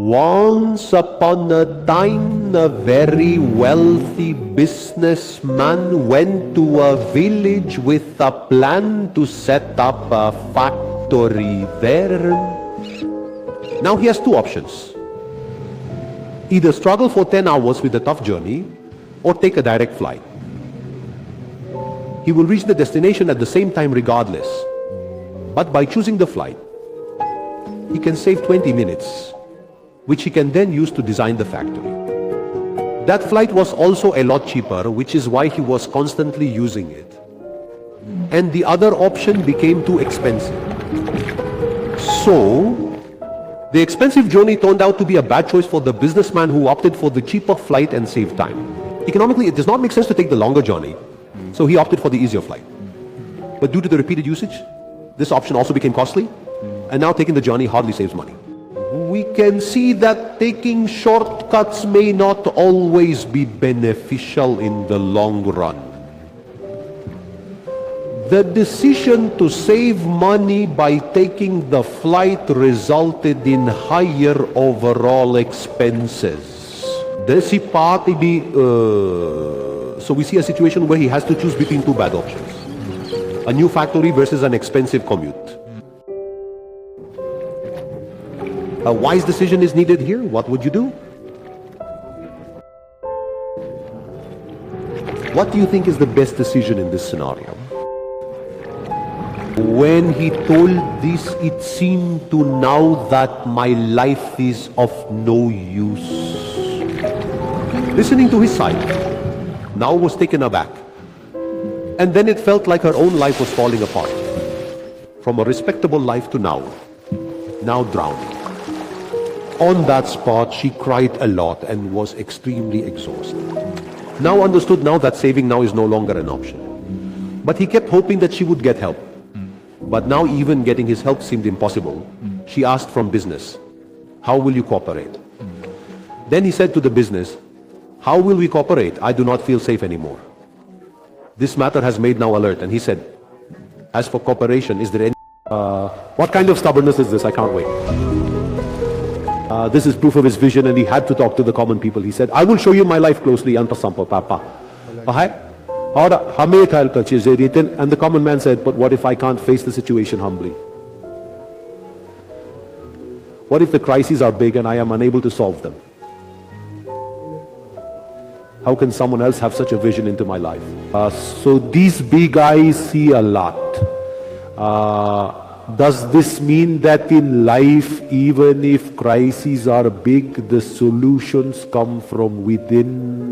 Once upon a time, a very wealthy businessman went to a village with a plan to set up a factory there. Now he has two options. Either struggle for 10 hours with a tough journey or take a direct flight. He will reach the destination at the same time regardless. But by choosing the flight, he can save 20 minutes, which he can then use to design the factory. That flight was also a lot cheaper, which is why he was constantly using it. And the other option became too expensive. So, the expensive journey turned out to be a bad choice for the businessman who opted for the cheaper flight and saved time. Economically, it does not make sense to take the longer journey, so he opted for the easier flight. But due to the repeated usage, this option also became costly, and now taking the journey hardly saves money. We can see that taking shortcuts may not always be beneficial in the long run. The decision to save money by taking the flight resulted in higher overall expenses. So we see a situation where he has to choose between two bad options. A new factory versus an expensive commute. A wise decision is needed here. What would you do? What do you think is the best decision in this scenario? When he told this, it seemed to now that my life is of no use. Listening to his side, now was taken aback. And then it felt like her own life was falling apart. From a respectable life to now drowning. On that spot, she cried a lot and was extremely exhausted. Now understood that saving now is no longer an option. But he kept hoping that she would get help. But now even getting his help seemed impossible. She asked from business, how will you cooperate? Then he said to the business, how will we cooperate? I do not feel safe anymore. This matter has made now alert. And he said, as for cooperation, is there any... what kind of stubbornness is this? I can't wait. This is proof of his vision, and he had to talk to the common people. He said, I will show you my life closely. And the common man said, but what if I can't face the situation humbly? What if the crises are big and I am unable to solve them? How can someone else have such a vision into my life? So these big eyes see a lot. Does this mean that in life, even if crises are big, the solutions come from within?